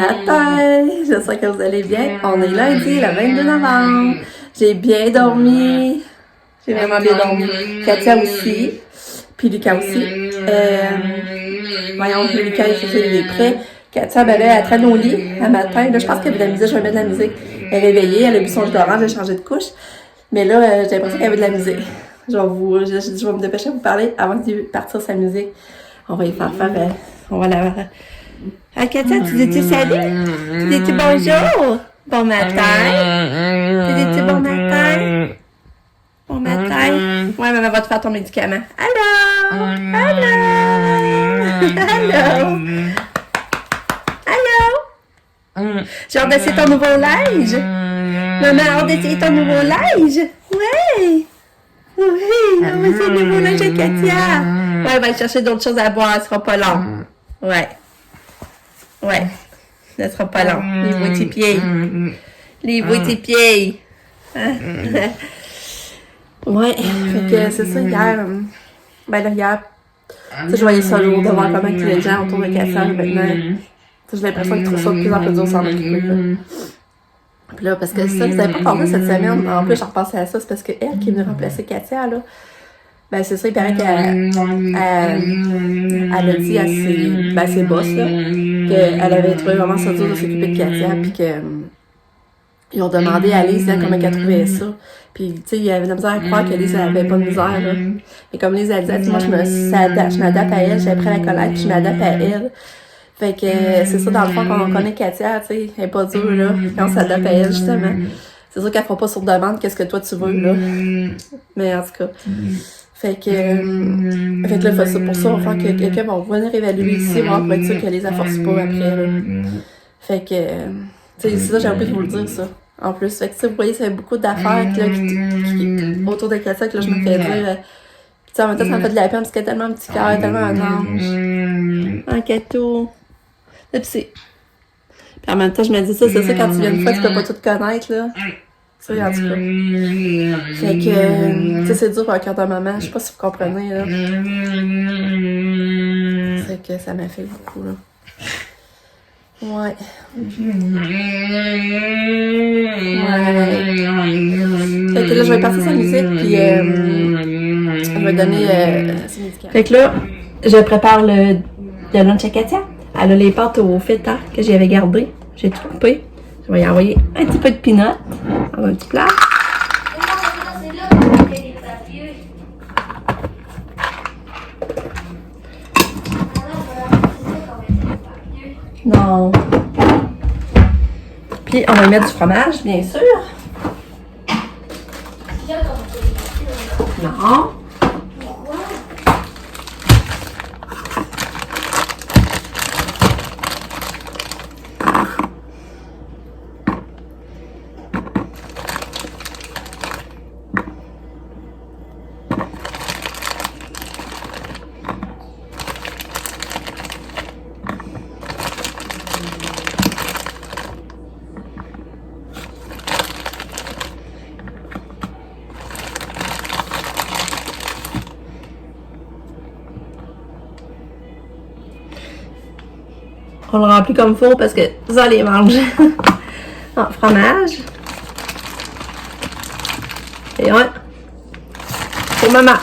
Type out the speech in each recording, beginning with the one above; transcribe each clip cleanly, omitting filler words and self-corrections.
matin! J'espère que vous allez bien. On est lundi, le 22 novembre. J'ai bien dormi. J'ai vraiment bien dormi. Katia aussi. Puis Lucas aussi. Voyons, Lucas, il est prêt. Katia, ben là, elle traîne au lit un matin. Là, je pense qu'elle veut de la musique. Je vais mettre de la musique. Elle est réveillée. Elle a bu son jus d'orange. Elle a changé de couche. Mais là, j'ai l'impression qu'elle veut de la musique. Je vais me dépêcher de vous parler avant de partir sa musique. On va y faire on va la... Ah, Katia, tu dis-tu salut? Tu dis-tu bonjour? Bon matin? Tu dis-tu bon matin? Bon matin? Ouais, maman va te faire ton médicament. Allô? Allô? Allô? Allô? J'ai hâte d'essayer ton nouveau linge. Maman a hâte d'essayer ton nouveau linge. Ouais. Oui, on va essayer le nouveau linge de Katia. Ouais, elle va chercher d'autres choses à boire, elle sera pas long. Ouais. Ouais. Ça sera pas long. Livre tes pieds. Livre tes pieds. Ouais. Fait que c'est ça, hier. Ben là, hier. Tu sais, je voyais ça lourd de voir comment que les gens autour de Katia maintenant. J'ai l'impression qu'ils trouvent ça de plus en plus dur s'en occuper. Puis là, parce que ça, vous n'avez pas parlé cette semaine. En plus, j'en repensais à ça. C'est parce que elle qui est venue remplacer Katia, là. Ben, c'est ça, il paraît qu'elle a dit à ses boss, là, qu'elle avait trouvé vraiment ça dur de s'occuper de Katia, puis ils ont demandé à Lise, comment elle trouvait ça. Puis, tu sais, il y avait de la misère à croire que Lise avait pas de misère, là. Et comme Lise a dit, moi, je m'adapte à elle, j'ai appris la collègue, puis je m'adapte à elle. Fait que c'est ça, dans le fond, quand on connaît Katia, tu sais, elle est pas dure, là, quand on s'adapte à elle, justement. C'est sûr qu'elle fera pas sur demande qu'est-ce que toi tu veux, là. Mais en tout cas. Fait que là, c'est pour ça, on va faire que quelqu'un va venir évaluer ici, voir pour être sûr que les force pas après, là. Fait que, tu sais, c'est ça, j'ai oublié de vous le dire, ça. En plus, fait que, tu sais, vous voyez, ça fait beaucoup d'affaires, là, qui autour de Katia, que là, je me fais dire, tu sais, en même temps, ça me fait de la peine, parce qu'elle a tellement un petit cœur, tellement un ange. Un cadeau. Et puis c'est... Puis en même temps, je me dis ça, c'est ça, quand tu viens une fois, tu peux pas tout connaître, là. Tu sais, en tout cas. Fait que, tu sais, c'est dur pour un cœur de maman, je sais pas si vous comprenez, là. C'est que ça m'a fait beaucoup, là. Ouais. Fait que là, je vais passer sa musique, puis je vais donner ses médicaments. Fait que là, je prépare le lunch à Katia. Elle a les pâtes au feta que j'avais gardées. J'ai tout coupé. Je vais y envoyer un petit peu de peanut dans un petit plat. Non. Puis on va mettre du fromage, bien sûr. Non. On le remplit comme il faut parce que ça les mange. Ah, fromage. Et ouais. Pour maman.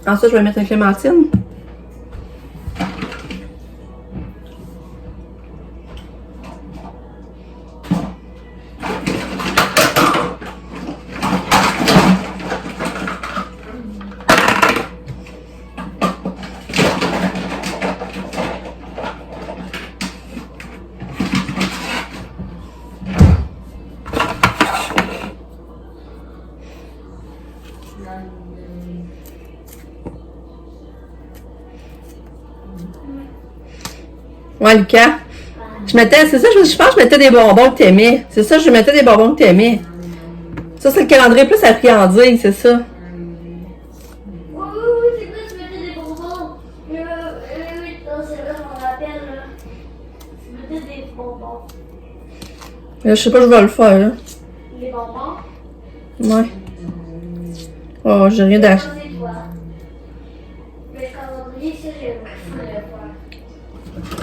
Ensuite, je vais mettre une clémentine. Ouais, Lucas. C'est ça, je pense que je mettais des bonbons que t'aimais. C'est ça, je mettais des bonbons que t'aimais. Ça, c'est le calendrier plus à friandise, c'est ça. Oui, c'est quoi, tu mettais des bonbons? Je sais pas, je vais le faire, là. Les bonbons? Ouais. Oh, j'ai rien d'acheter. Le calendrier, ça, j'aimerais le faire.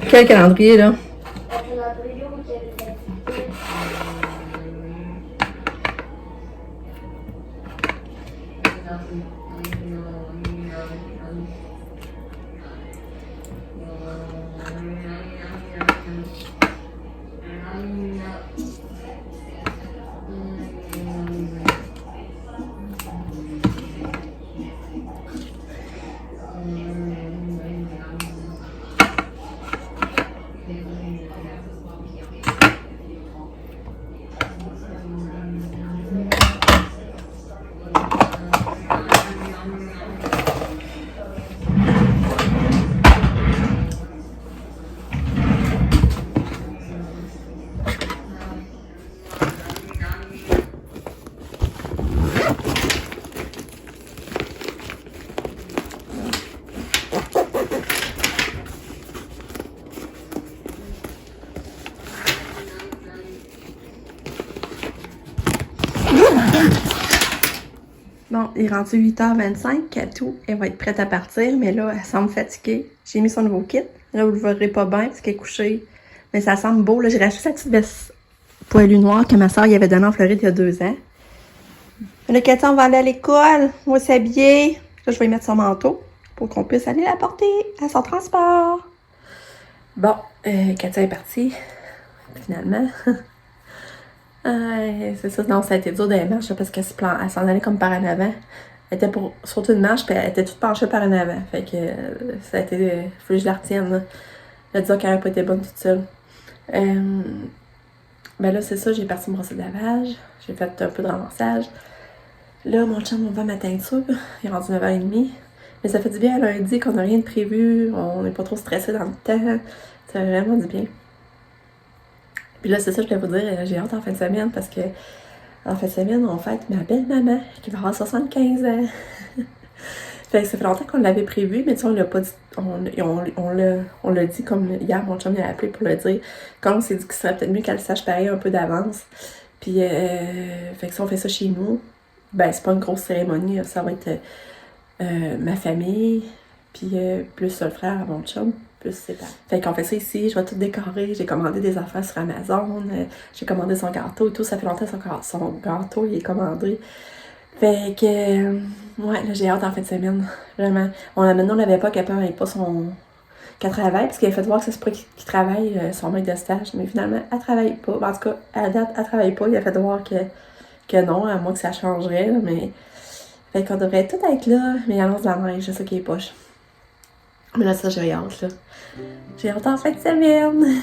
Quel calendrier, là? Le calendrier où il y avait des activités. Bon, il est rendu 8h25, Katou, elle va être prête à partir, mais là, elle semble fatiguée. J'ai mis son nouveau kit. Là, vous le verrez pas bien parce qu'elle est couchée. Mais ça semble beau. Là, j'ai racheté sa petite veste poilue noire que ma soeur y avait donnée en Floride il y a 2 ans. Là, Katou, on va aller à l'école. On va s'habiller. Là, je vais y mettre son manteau pour qu'on puisse aller la porter à son transport. Bon, Katou est partie, finalement. C'est ça, non, ça a été dur des marches parce qu'elle s'en allait comme par en avant. Elle était pour sauter une marche, puis elle était toute penchée par en avant. Fait que ça a été. Faut que je la retienne, là. Elle disait qu'elle n'avait pas été bonne toute seule. Ben là, c'est ça, j'ai parti me brosser de lavage. J'ai fait un peu de ramassage. Là, mon chum, on va ma teinture. Il est rendu 9h30. Mais ça fait du bien à lundi qu'on n'a rien de prévu. On n'est pas trop stressé dans le temps. Ça fait vraiment du bien. Puis là, c'est ça, je voulais vous dire, j'ai hâte en fin de semaine parce que en fin de semaine, on fête ma belle-maman qui va avoir 75 ans. Fait que ça fait longtemps qu'on l'avait prévu, mais tu sais, on l'a pas dit, on l'a dit comme hier, mon chum m'a appelé pour le dire. Comme on s'est dit qu'il serait peut-être mieux qu'elle le sache pareil un peu d'avance. Puis, fait que si on fait ça chez nous, ben c'est pas une grosse cérémonie, ça va être ma famille, puis plus le frère à mon chum. Plus c'est pas. Fait qu'on fait ça ici, je vais tout décorer, j'ai commandé des affaires sur Amazon, j'ai commandé son gâteau et tout, ça fait longtemps que son gâteau il est commandé. Fait que, ouais, là j'ai hâte en fin de semaine, vraiment. Maintenant on l'avait pas qu'elle n'avait pas qu'elle travaille, parce qu'elle a fait voir que ça se pourrait qu'il travaille son maître de stage, mais finalement elle travaille pas. En tout cas, à la date, elle travaille pas, il a fait voir que non, à moins que ça changerait, là, mais. Fait qu'on devrait tout être là, mais il annonce de la neige, c'est ça qui est poche. Mais là, ça, j'ai hâte, là. J'ai hâte en fin de semaine.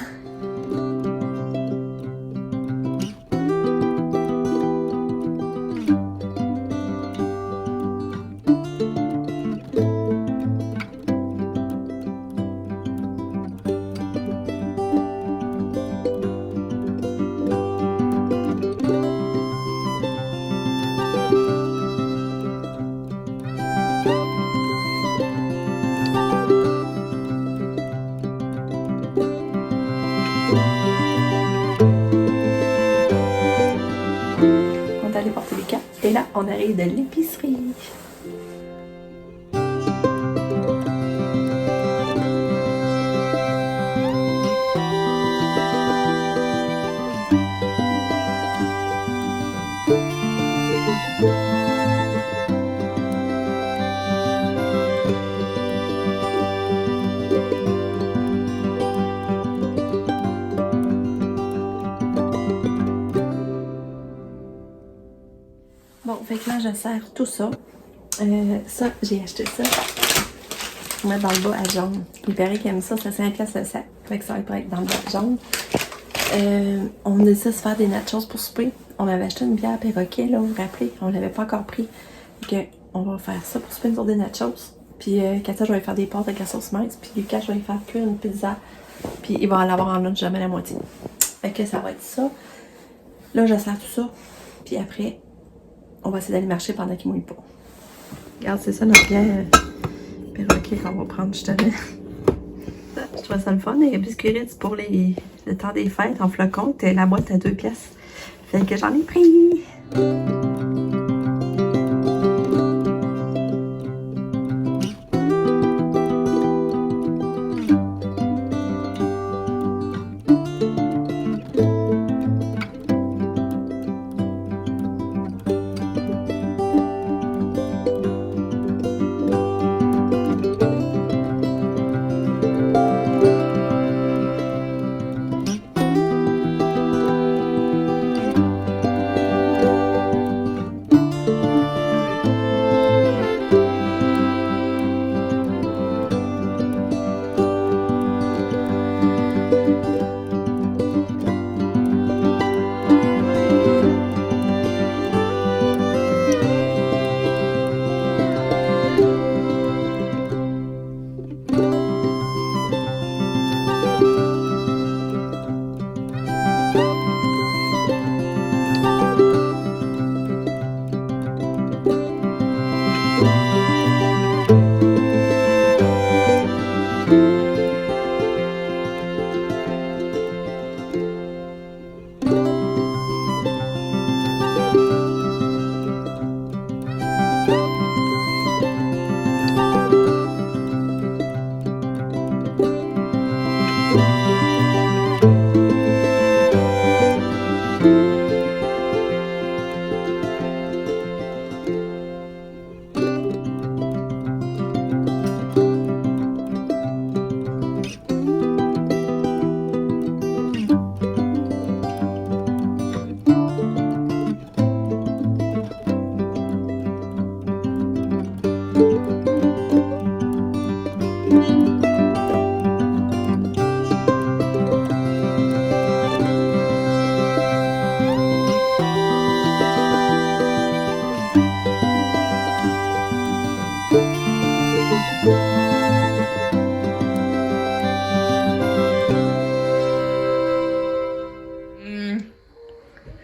On est allé porter les cartes. Et là, on arrive de l'épicerie. Bon, fait que là, je sers tout ça. Ça, j'ai acheté ça. Pour mettre dans le bas à jaune. Il paraît qu'il aime ça, c'est 5$ le sac. Fait que ça va être dans le bas à jaune. On décide de se faire des nachos pour souper. On avait acheté une bière Perroquet, là, vous vous rappelez? On l'avait pas encore pris. Fait que on va faire ça pour souper, nous autres, des nachos. Puis Katia, je vais faire des pâtes avec la sauce mince. Puis Lucas, je vais faire cuire une pizza. Puis il va en avoir en lunch jamais la moitié. Fait que ça va être ça. Là, je sers tout ça. Puis après, on va essayer d'aller marcher pendant qu'il mouille pas. Regarde, c'est ça notre bière Perroquet qu'on va prendre, je te mets. Je trouvais ça le fun. Et Biscuit Ritz pour le temps des fêtes en flocon. C'était la boîte à 2 pièces. Fait que j'en ai pris.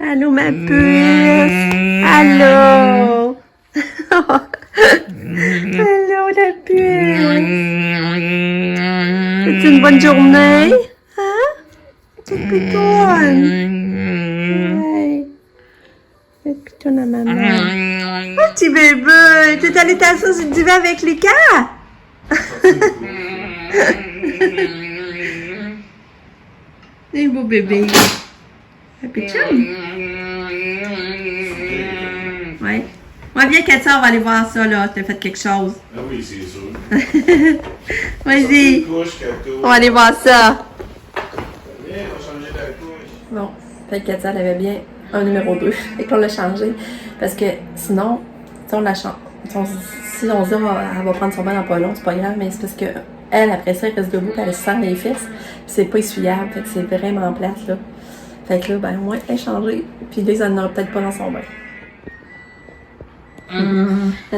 Allô, ma puce! Allô! Allô, la puce! C'est une bonne journée? Hein? Toute pitoune! Ouais. Toute pitoune à maman. Oh, petit bébé! Tu es allé t'asseoir sur le divan avec Lucas? Un beau bébé. Un pitchoun? Ouais. Ouais, viens, Katia, on va aller voir ça, là. T'as fait quelque chose. Ah oui, c'est sûr. Vas-y. Couche, Kato. On va aller voir ça. Viens, on va changer ta couche. Bon. Fait que Katia, elle avait bien un numéro 2. Fait qu'on l'a changé. Parce que sinon, si on la change. Si on se dit, elle va prendre son bain dans pas long, c'est pas grave, mais c'est parce que elle, après ça, elle reste debout, puis elle se serre les fesses. Puis c'est pas essuyable. Fait que c'est vraiment plate, là. Fait que là, ben, moi, elle est changée. Puis là, ça n'aura peut-être pas dans son bain.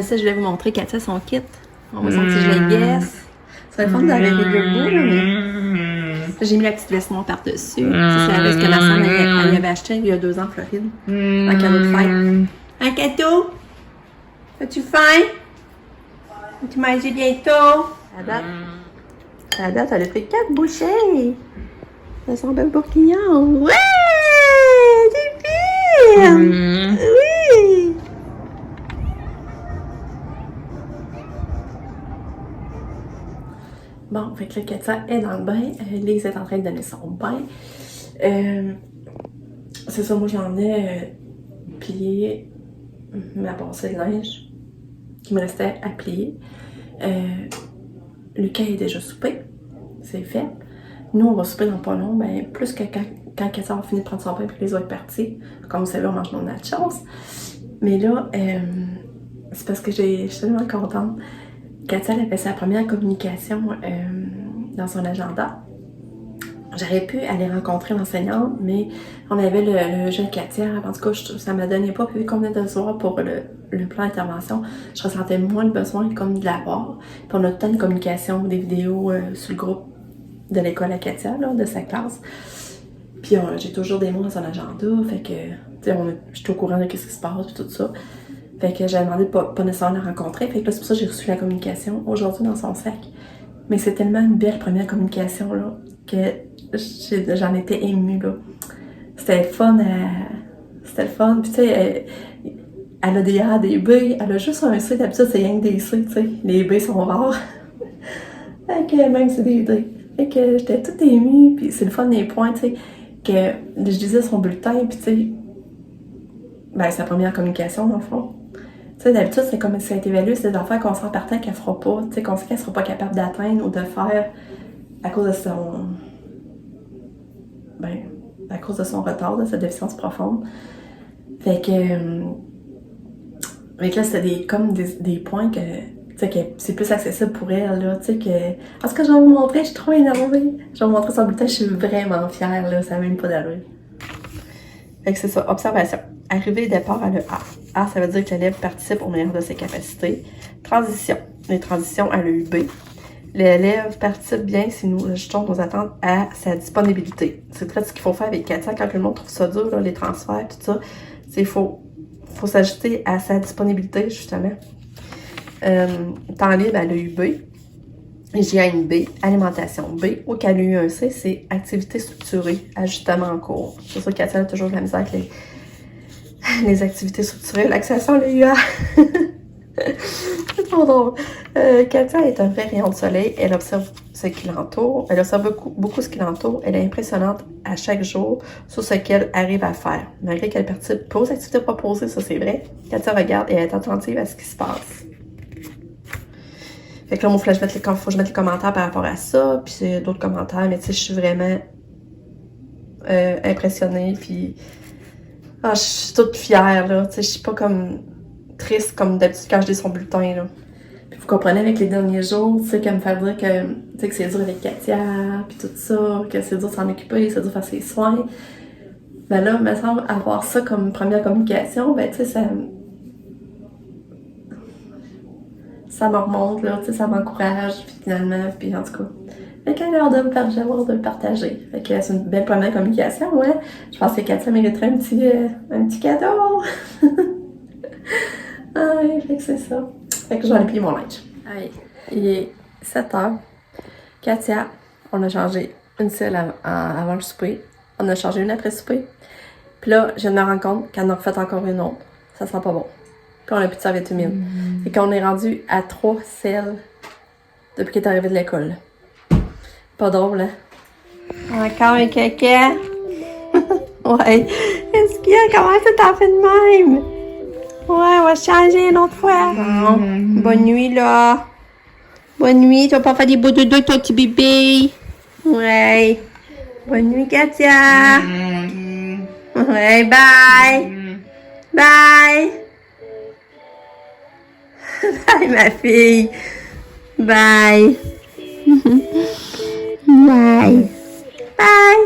Ça, je vais vous montrer Katia son kit. On va son petit gilet de guess. Ça va être fun d'aller les deux bouts, là, mais. J'ai mis la petite veste noire par-dessus. Ça, c'est la veste que ma soeur elle avait acheté il y a 2 ans en Floride. Un cadeau de fête. Un cadeau? As-tu faim? Tu manges bientôt? À date, elle a fait 4 bouchées. Ça sent belle bourguignon. Ouais! C'est pire! Oui! Bon, fait que là, Katia est dans le bain. Lise est en train de donner son bain. C'est ça, moi j'en ai plié ma passée de linge qui me restait à plier. Lucas est déjà soupé. C'est fait. Nous, on va souper dans pas long, ben, plus que quand Katia a fini de prendre son pain et que les autres partis. Comme vous savez, on mange nos nachos. Mais là, c'est parce que je suis tellement contente. Katia, elle a fait sa première communication dans son agenda. J'aurais pu aller rencontrer l'enseignante, mais on avait le jeune Katia. En tout cas, ça ne me donnait pas. Puis vu qu'on venait de se voir pour le plan d'intervention, je ressentais moins le besoin comme de l'avoir. Puis on a tout le temps une communication, des vidéos sur le groupe de l'école à Katia, là, de sa classe. Puis j'ai toujours des mots dans son agenda. Fait que, tu sais, je suis au courant de ce qui se passe et tout ça. Fait que j'ai demandé de pas nécessairement la rencontrer. Fait que là, c'est pour ça que j'ai reçu la communication aujourd'hui dans son sac. Mais c'est tellement une belle première communication, là, que j'en étais émue, là. C'était le fun. C'était le fun. Puis, tu sais, elle a des A, des B. Elle a juste un C. D'habitude, c'est rien que des C, tu sais. Les B sont rares. Fait que même, c'est des D. Fait que j'étais toute émue. Puis, c'est le fun des points, tu sais, que je disais son bulletin. Puis, tu sais, ben, c'est la première communication, dans le fond. Tu sais, d'habitude, c'est comme si ça a été évalué, c'est des affaires qu'on sent partant qu'elle fera pas, tu sais, qu'on sait qu'elle sera pas capable d'atteindre ou de faire à cause de son... Ben, à cause de son retard, de sa déficience profonde. Fait que là, c'était comme des points que, tu sais, que c'est plus accessible pour elle, là, tu sais, que... En tout cas, je vais vous montrer, je suis trop énervée. Je vais vous montrer son bulletin, je suis vraiment fière, là, ça n'a même pas d'allure. Fait que c'est ça, observation. Arrivée et départ à le A. A, ça veut dire que l'élève participe au meilleur de ses capacités. Transition. Les transitions à le B. L'élève participe bien si nous ajustons nos attentes à sa disponibilité. C'est très ce qu'il faut faire avec Katia quand le monde trouve ça dur, là, les transferts, tout ça. Il faut s'ajuster à sa disponibilité, justement. Temps libre à l'EUB. Hygiène B, alimentation B. Au cas où un C, c'est activité structurée, ajustement en cours. C'est sûr que Katia a toujours de la misère avec les activités structurées. L'accession, l'UA. C'est trop drôle. Katia est un vrai rayon de soleil. Elle observe ce qui l'entoure. Elle observe beaucoup ce qui l'entoure. Elle est impressionnante à chaque jour sur ce qu'elle arrive à faire. Malgré qu'elle participe pas aux activités proposées, ça c'est vrai. Katia regarde et elle est attentive à ce qui se passe. Fait que là, moi, il faut que je mette les commentaires par rapport à ça, puis c'est d'autres commentaires, mais tu sais, je suis vraiment impressionnée, puis je suis toute fière, là, tu sais, je suis pas comme triste comme d'habitude quand je lis son bulletin, là. Puis vous comprenez avec les derniers jours, tu sais, qu'elle me fait dire que, tu sais, que c'est dur avec Katia, puis tout ça, que c'est dur de s'en occuper, c'est dur de faire ses soins. Ben là, il me semble avoir ça comme première communication, ben tu sais, ça me remonte, là, tu sais, ça m'encourage, puis finalement, puis en tout cas. Fait qu'elle a l'air de le partager. Fait que c'est une belle première communication, ouais. Je pense que Katia mériterait un petit cadeau. Ouais, fait que c'est ça. Fait que je vais aller plier mon linge. Allez, il est 7h. Katia, on a changé une selle avant le souper. On a changé une après le souper. Puis là, je me rends compte qu'elle en a refait encore une autre. Ça sent pas bon. Puis on a plus de serviette humide. Et qu'on est rendu à 3 selles depuis qu'elle est arrivée de l'école. Pas drôle, hein? Encore un caca? Ouais. Est-ce qu'il y a? Comment ça t'en fait de même? Ouais, on va changer une autre fois. Bon. Bonne nuit, là. Bonne nuit. Tu vas pas faire des beaux dodos, ton petit bébé? Ouais. Bonne nuit, Katia. Ouais, bye. Bye. Bye, ma fille. Bye. Bye. Bye.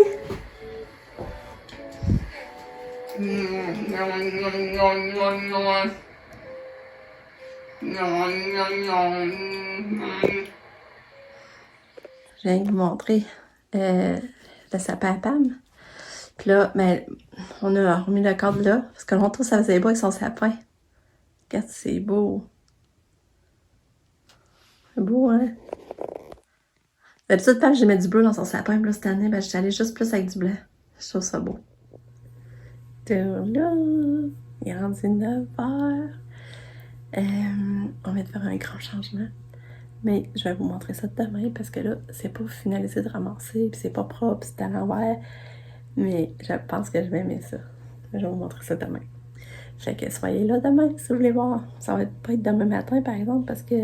Je viens de vous montrer le sapin à Pam. Puis là, ben, on a remis le cadre là, parce que longtemps ça faisait beau avec son sapin. Regarde, c'est beau. C'est beau, hein? D'habitude, Pam, j'aimais du bleu dans son sapin, mais là, cette année, ben, j'étais allée juste plus avec du blanc. Je trouve ça beau. Là, il est rendu 9h. On vient de faire un grand changement. Mais je vais vous montrer ça demain parce que là, c'est pas finalisé de ramasser, puis c'est pas propre, c'est à l'envers. Mais je pense que je vais aimer ça. Je vais vous montrer ça demain. Fait que soyez là demain si vous voulez voir. Ça va pas être demain matin, par exemple, parce que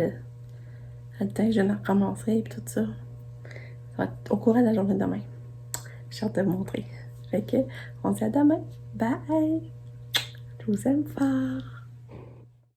le temps que je viens de ramasser et tout ça. Ça va être au courant de la journée de demain. J'ai hâte de vous montrer. Fait que, on se dit à demain. Bye! Je vous aime fort!